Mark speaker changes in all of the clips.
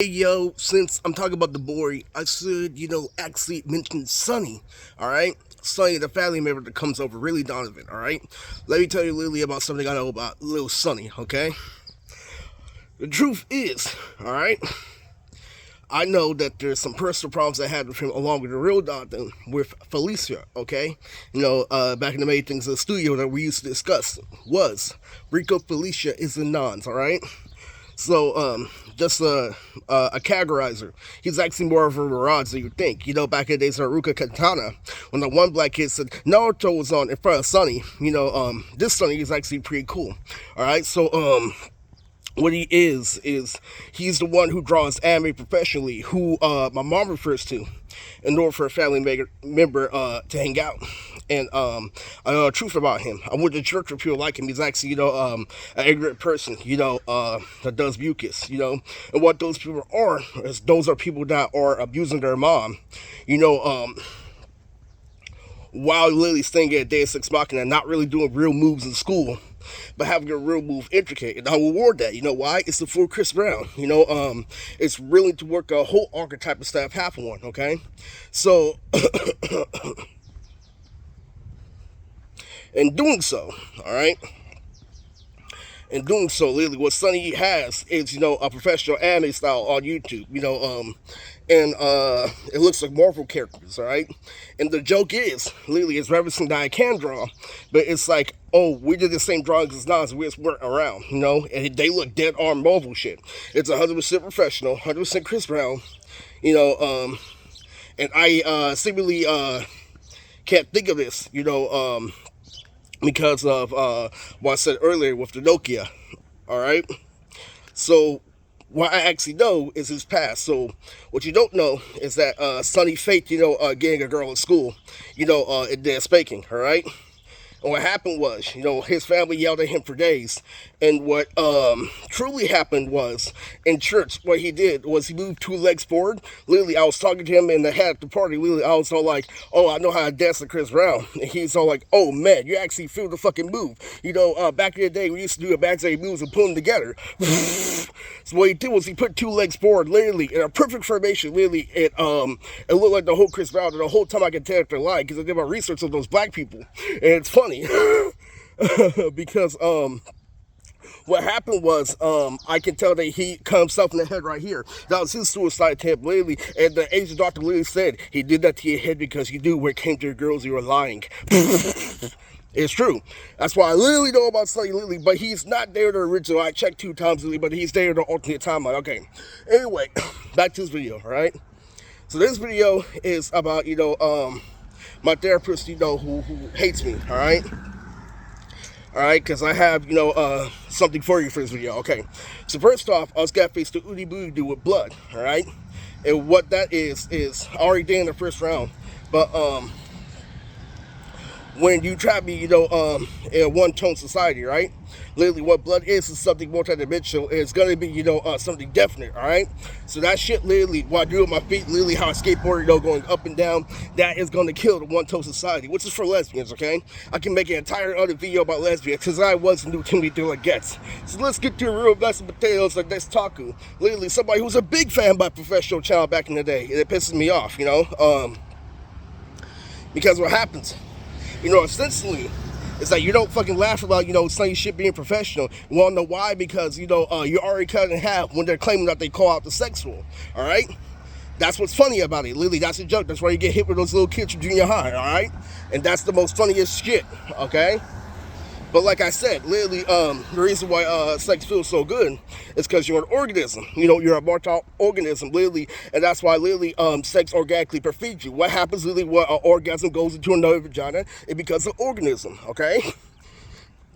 Speaker 1: Hey yo, since I'm talking about the boy, I should, actually mention Sonny, alright? Sonny, the family member that comes over, really Donovan, alright? Let me tell you, Lily, about something I know about little Sonny, okay? The truth is, alright? I know that there's some personal problems I had with him along with the real Donovan, with Felicia, okay? Back in the main things of the studio that we used to discuss was Rico Felicia is the nons, alright? So, just a categorizer. He's actually more of a mirage than you think. Back in the days of Haruka Katana, when the one black kid said Naruto was on in front of Sunny, this Sunny is actually pretty cool. Alright, so, what he is he's the one who draws anime professionally, who my mom refers to in order for a family member to hang out. And truth about him, I went to church with people like him. He's actually, an ignorant person, that does mucus, and what those people are is those are people that are abusing their mom, you know, um, while Lily's staying at Deus Ex Machina and not really doing real moves in school, but having a real move intricate. And I will reward that. You know why? It's the full Chris Brown. It's willing to work a whole archetype of stuff half one, okay? So, in doing so, all right? In doing so, literally, what Sonny has is, a professional anime style on YouTube, and it looks like Marvel characters, all right? And the joke is, literally, it's referencing that I can draw, but it's like, oh, we did the same drawings as Nas, we just weren't around, and they look dead on Marvel shit. It's 100% professional, 100% Chris Brown, and I seemingly can't think of this, because of what I said earlier with the Nokia. All right. So what I actually know is his past. So what you don't know is that Sonny faked, getting a girl in school, and then spanking. All right. And what happened was, his family yelled at him for days. And what truly happened was, in church, what he did was he moved two legs forward. Literally, I was talking to him in the hat at the party. Literally, I was all like, oh, I know how to dance like Chris Brown. And he's all like, oh, man, you actually feel the fucking move. Back in the day, we used to do imaginary moves and put them together. So what he did was he put two legs forward, literally, in a perfect formation. Literally, it looked like the whole Chris Brown. And the whole time I could tell if they're lying, because I did my research on those black people. And it's funny. Because what happened was I can tell that he cut himself in the head right here. That was his suicide attempt, literally. And the Asian doctor literally said he did that to your head because you knew when it came to your girls you were lying. It's true. That's why I literally know about Sonny Lily, but he's not there the original. I checked 2 times, Lily, but he's there the alternate timeline. Okay. Anyway, back to this video, all right? So this video is about, my therapist, who hates me, all right? All right, because I have, something for you for this video. Okay, so first off, I was got faced the Udi Booty do with blood, all right? And what that is I already did in the first round, but, when you trap me, in a one-tone society, right? Literally, what blood is something multi-dimensional. It's gonna be, something definite, all right? So that shit, literally, what I do with my feet, literally how I skateboard, going up and down, that is gonna kill the one-tone society, which is for lesbians, okay? I can make an entire other video about lesbians, because I was new to me till it gets. So let's get to the real nuts and potatoes like this Taku. Literally, somebody who's a big fan by professional channel back in the day, and it pisses me off, because what happens? Essentially, it's like you don't fucking laugh about, Sonny shit being professional. You wanna know why? Because, you already cut it in half when they're claiming that they call out the sexual, alright? That's what's funny about it. Literally, that's a joke. That's why you get hit with those little kids from junior high, alright? And that's the most funniest shit, okay? But like I said, literally, the reason why sex feels so good is because you're an organism. You're a mortal organism, literally, and that's why literally sex organically perfects you. What happens literally when an orgasm goes into another vagina? It becomes an organism, okay?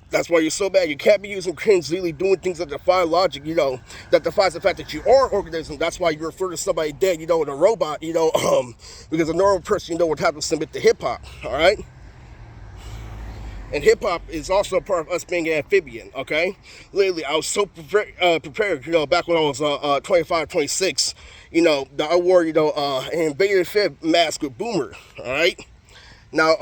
Speaker 1: That's why you're so bad. You can't be using cringe, literally doing things that defy logic, that defies the fact that you are an organism. That's why you refer to somebody dead, in a robot, because a normal person, would have to submit to hip-hop, all right? And hip hop is also a part of us being an amphibian, okay? Literally, I was so prepared, back when I was 25, 26, I wore, an invaded fib mask with Boomer, all right? Now,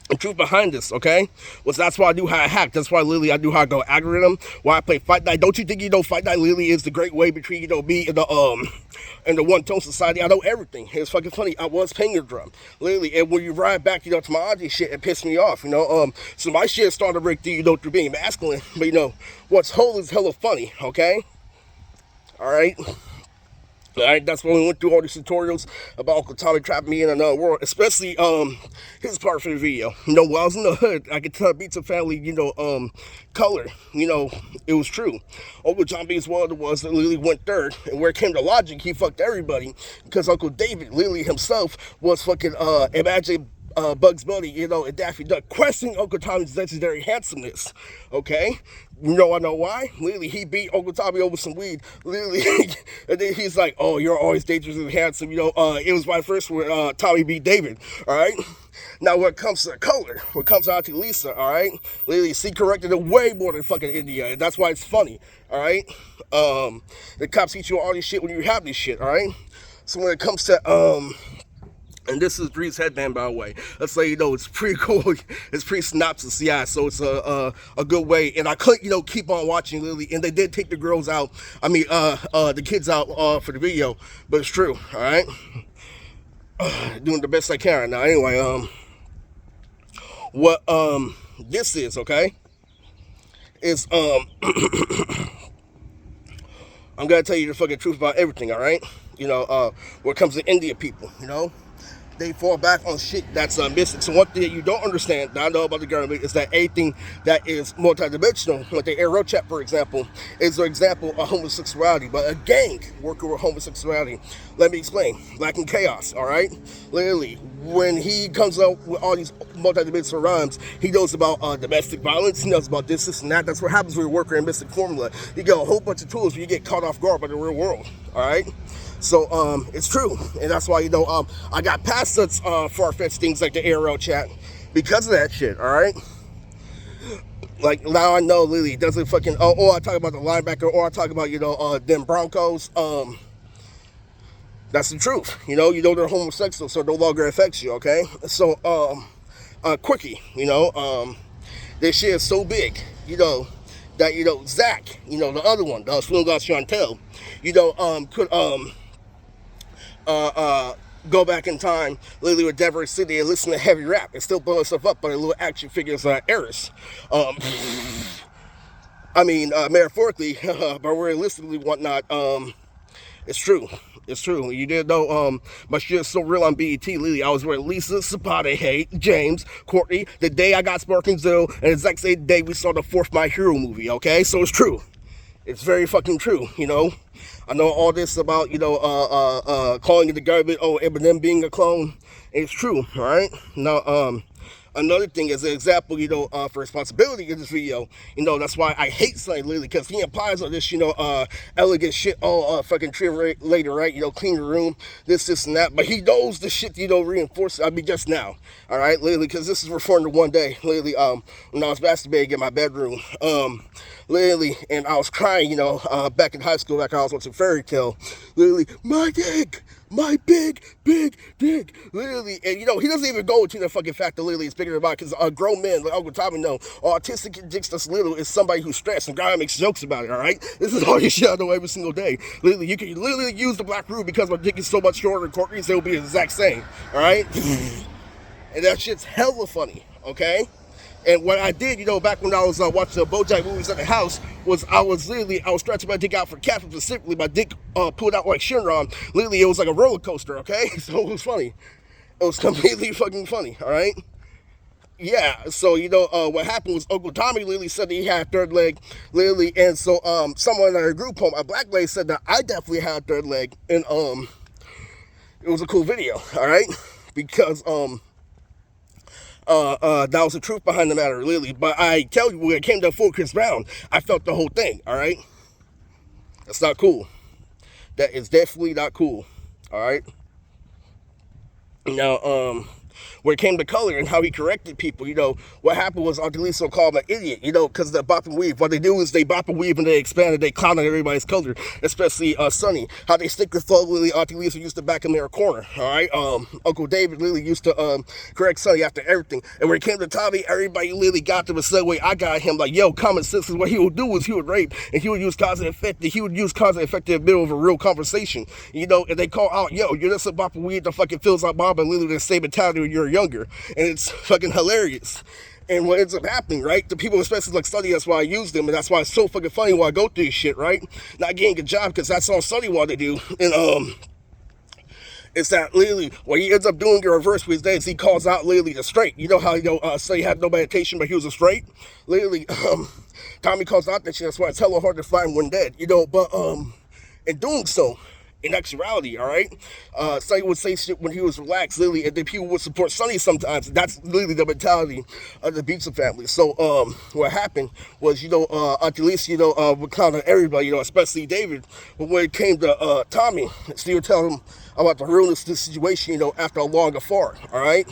Speaker 1: The truth behind this, okay, was that's why I do how I hack. That's why, literally, I do how I go algorithm. Why I play Fight Night. Don't you think Fight Night literally is the great way between me and the One Tone Society? I know everything. It's fucking funny. I was paying your drum, literally, and when you ride back, to my auntie shit, it pissed me off, So my shit started to break through, through being masculine. But what's whole is hella funny, okay? All right. Alright, that's when we went through all these tutorials about Uncle Tommy trapping me in another world, especially his part for the video. While I was in the hood, I could tell Pizza Family, color. It was true. Uncle Tommy is one of the ones that literally went third, and where it came to logic, he fucked everybody because Uncle David, literally himself, was fucking imagine Bugs Bunny, and Daffy Duck, questioning Uncle Tommy's legendary handsomeness. Okay? I know why? Literally, he beat Uncle Tommy over some weed. Literally, and then he's like, "Oh, you're always dangerously handsome." It was my first where Tommy beat David. All right. Now, when it comes to color, when it comes to Auntie Lisa, all right, literally, she corrected it way more than fucking India, and that's why it's funny. All right. The cops teach you all this shit when you have this shit. All right. So when it comes to and this is Bree's headband, by the way. Let's say, it's pretty cool. It's pretty synopsis, yeah. So it's a good way. And I couldn't, keep on watching, Lily. And they did take the girls out. I mean, the kids out for the video. But it's true, all right? Doing the best I can right now. Anyway, what this is, okay, is I'm gonna tell you the fucking truth about everything, all right? When it comes to India people, they fall back on shit that's missing. So one thing that you don't understand, that I know about the government, is that anything that is multidimensional, like the Aero chat, for example, is an example of homosexuality. But a gang working with homosexuality. Let me explain. Black and Chaos, all right? Literally, when he comes out with all these multidimensional rhymes, he knows about domestic violence, he knows about this and that. That's what happens when you're working in Mystic Formula. You get a whole bunch of tools when you get caught off guard by the real world, all right? So it's true, and that's why I got past such far-fetched things like the ARL chat because of that shit. All right, like now I know Lily doesn't fucking or I talk about the linebacker, or I talk about them Broncos. That's the truth. They're homosexual, so it no longer affects you. Okay, so quickie, this shit is so big, that Zach, the other one, the Swing God Chantel, could go back in time, literally with Denver City, and listen to heavy rap and still blowing stuff up by the little action figures Eris. I mean, metaphorically, but realistically, whatnot. It's true. It's true. You didn't know my shit is so real on BET. Lily, I was with Lisa, Zapata, Hay, James, Courtney, the day I got Sparking Zoo, and the exact same day we saw the fourth My Hero movie, okay? So it's true. It's very fucking true, I know all this about, calling it the government, Eminem being a clone. It's true, all right? Now, another thing is an example, for responsibility in this video, that's why I hate Sonny Lily, because he implies all this, elegant shit, fucking tree later, right? Clean your room, this, and that. But he knows the shit, reinforce it. I mean, just now, all right, Lily, because this is referring to one day, Lily, when I was masturbating in my bedroom, literally, and I was crying, back in high school, back when I was watching Fairy Tale, literally, my dick, my big dick, literally, and he doesn't even go into the fucking fact that literally it's bigger than mine, because a grown man like Uncle Tommy know, autistic dicks that's little is somebody who's stressed, and guy makes jokes about it, all right? This is all your shit I know every single day. Literally, you can literally use the black root because my dick is so much shorter than Courtney's, it'll be the exact same, all right? And that shit's hella funny, okay? And what I did, back when I was watching the BoJack movies at the house, was I was stretching my dick out for Catherine specifically. My dick pulled out like Shinron. Literally, it was like a roller coaster, okay? So it was funny. It was completely fucking funny, all right? Yeah, so, what happened was Uncle Tommy literally said that he had a third leg, literally, and so someone in our group home, a black lady, said that I definitely had a third leg, and it was a cool video, all right? Because, that was the truth behind the matter, really. But I tell you, when it came to full Chris Brown, I felt the whole thing, all right? That's not cool. That is definitely not cool, all right? Now, when it came to color and how he corrected people, what happened was Auntie Lisa called him an idiot, because the bop and weave. What they do is they bop and weave and they expand and they clown on everybody's color, especially Sonny. How they stick the thug Lily, Auntie Lisa used to back him in her corner, all right? Uncle David Lily used to correct Sonny after everything. And when it came to Tommy, everybody literally got them a segue. I got him like, yo, common sense is what he would do is he would rape and he would use cause and effect. He would use cause and effect in the middle of a real conversation, and they call out, yo, you're just a bop and weave that fucking feels like Bob and literally the same mentality when you're younger. And it's fucking hilarious. And what ends up happening, right? The people especially like Sonny, that's why I use them, and that's why it's so fucking funny when I go through this shit, right? Not getting a job because that's all Sonny wanted to do. And it's that literally what he ends up doing in reverse with his days, he calls out literally the straight. You know how Sonny had no meditation, but he was a straight? Literally, Tommy calls out that shit. That's why it's hella hard to find one dead, but in doing so, in actuality, all right, Sonny would say shit when he was relaxed, literally, and then people would support Sonny sometimes. That's literally the mentality of the Beatson family. So, what happened was, Auntie Lisa, would clown on everybody, especially David. But when it came to Tommy, she would tell him about the realness of the situation, after a long affair, all right?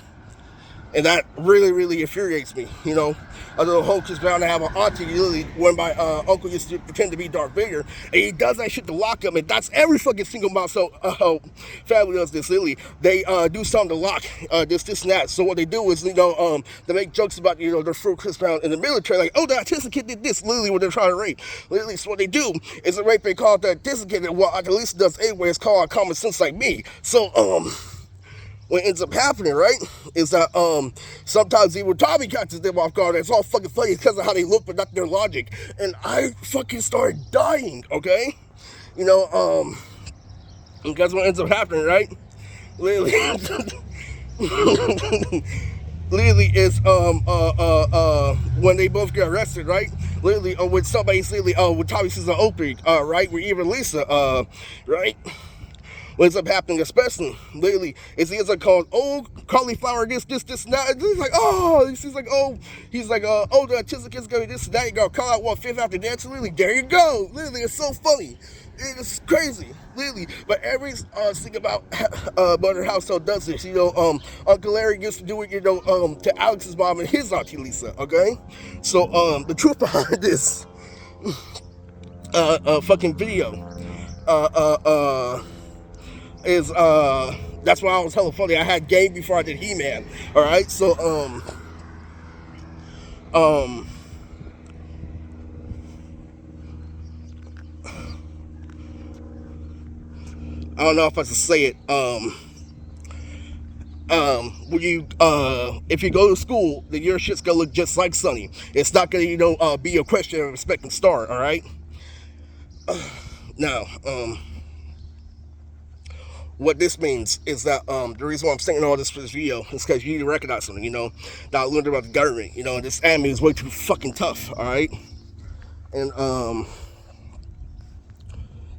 Speaker 1: And that really, really infuriates me, A little Hulk is bound to have an auntie, literally, when my uncle used to pretend to be Darth Vader, and he does that shit to lock him, and that's every fucking single family does this, literally. They do something to lock this, and that. So what they do is, they make jokes about, their fruit Chris Brown in the military, like, oh, the autistic kid did this, literally, when they're trying to rape. Literally, so what they do is a rape they call the autistic kid, and what Auntie Lisa does anyway is called common sense like me. So, what ends up happening, right, is that sometimes even Tommy catches them off guard. It's all fucking funny. It's because of how they look, but not their logic. And I fucking started dying, okay? Because what ends up happening, right? Literally, literally is when they both get arrested, right? Literally, when somebody's literally, when Tommy sees an opening, right? With even Lisa, right? What ends up happening, especially lately, is he ends up called, oh, cauliflower, this, and that. And he's like, oh, the autistic kid's gonna be this and that. You gotta call out 1/5 after that. So literally, there you go. Literally, it's so funny. It's crazy, literally. But every thing about Mother Household does this. Uncle Larry used to do it, to Alex's mom and his auntie Lisa. Okay, so the truth behind this fucking video, is that's why I was hella funny. I had game before I did He-Man. All right, so I don't know if I should say it. When you if you go to school, then your shit's gonna look just like Sonny. It's not gonna be a question of respecting star. All right. Now what this means is that the reason why I'm saying all this for this video is because you need to recognize something, that I learned about the government, this anime is way too fucking tough, alright? And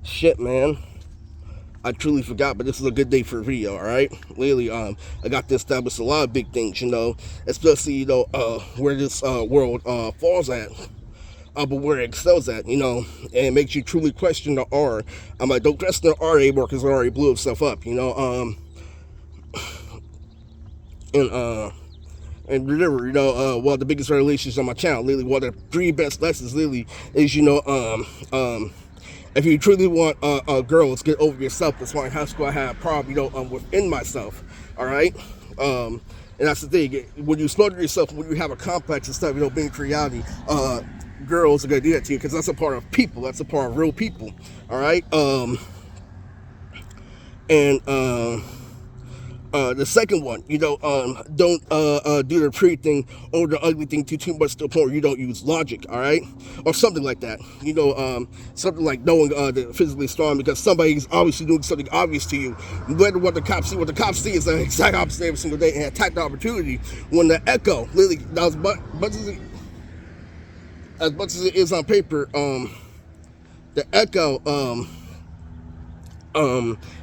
Speaker 1: shit, man, I truly forgot, but this is a good day for a video, alright? Literally, I got to establish a lot of big things, especially, where this world falls at. But where it excels at, and it makes you truly question the R. I'm like, don't question the R anymore because it already blew itself up, and remember, one of the biggest revelations on my channel, literally, one of the 3 best lessons, literally, is, if you truly want girls, get over yourself. That's why in high school I had a problem, within myself, all right? And that's the thing, when you smother yourself, when you have a complex and stuff, being reality, girls are gonna do that to you because that's a part of people. That's a part of real people. All right. The second one, don't do the pretty thing or the ugly thing too much to the point where you don't use logic. All right, or something like that. Something like knowing the physically strong because somebody's obviously doing something obvious to you. Whether what the cops see, is the exact opposite every single day, and attack the opportunity when the echo literally that was as much as it is on paper, the echo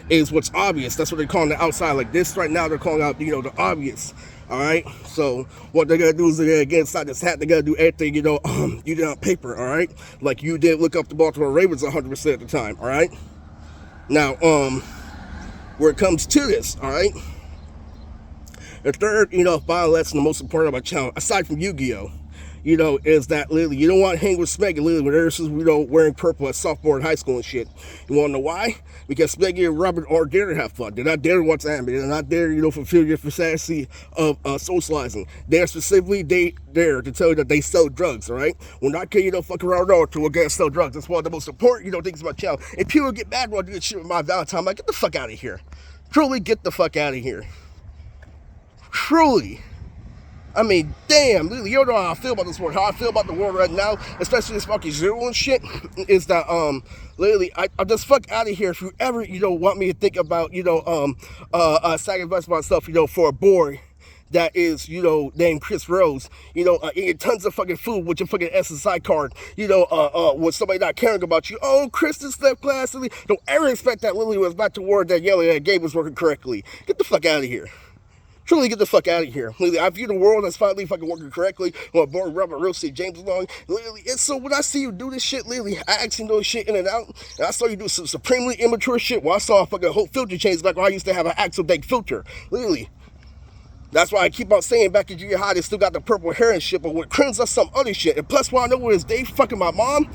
Speaker 1: is what's obvious. That's what they're calling the outside. Like this right now, they're calling out, the obvious. All right. So what they're gonna do is they're gonna get inside this hat. They're gonna do everything, you did on paper. All right. Like you did look up the Baltimore Ravens 100% at the time. All right. Now, where it comes to this, all right. The third, final lesson, the most important about challenge, aside from Yu-Gi-Oh, is that literally you don't want to hang with Smeggy literally when there's wearing purple at sophomore in high school and shit. You want to know why? Because Smeggy and Robert are there to have fun. They're not there to watch anime. They're not there, fulfill your fantasy of socializing. They're specifically there to tell you that they sell drugs, all right? We're not kidding, fuck around at all to we're sell drugs. That's one of the most important, things about challenge. And people get mad when I do this shit with my Valentine. I'm like, get the fuck out of here. Truly get the fuck out of here. Truly. I mean, damn, you don't know how I feel about this world. How I feel about the world right now, especially this fucking zero and shit, is that, literally, I'm just fuck out of here. If you ever, want me to think about, sacrifice myself, for a boy that is, named Chris Rose, eating tons of fucking food with your fucking SSI card, with somebody not caring about you. Oh, Chris just left class. Don't ever expect that Lily was back to word that yelling that Gabe was working correctly. Get the fuck out of here. Truly get the fuck out of here. Literally, I view the world as finally fucking working correctly. When born Robert Real Estate James along. Literally, it's so when I see you do this shit, literally, I actually know shit in and out. And I saw you do some supremely immature shit. Well, I saw a fucking whole filter change back when I used to have an Axel Bank filter. Literally. That's why I keep on saying back in junior high, they still got the purple hair and shit, but with Crims, that's some other shit. And plus, what I know is they fucking my mom,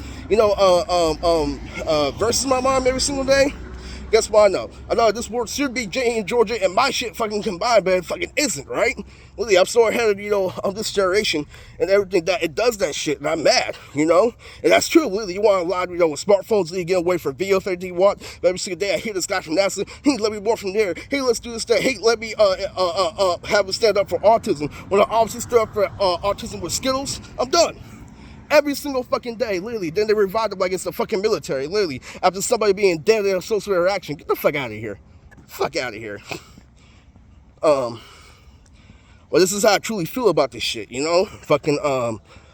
Speaker 1: versus my mom every single day. Guess what I know? I know this world should be Jane and Georgia and my shit fucking combined, but it fucking isn't, right? Really, I'm so ahead of, of this generation and everything that it does that shit, and I'm mad, And that's true, really. You want a lot, with smartphones, you get away from video 30 watt. Every single day I hear this guy from NASA, hey, let me more from there. Hey, let's do this, that. Hey, let me, have a stand up for autism. When I obviously stood up for autism with Skittles, I'm done. Every single fucking day, literally. Then they revived it like it's the fucking military, literally. After somebody being dead in a social interaction. Get the fuck out of here. Fuck out of here. Well, this is how I truly feel about this shit, Fucking,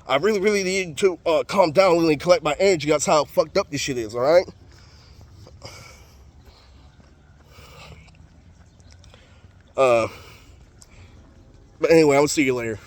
Speaker 1: I really, really need to calm down and collect my energy. That's how fucked up this shit is, alright? But anyway, I will see you later.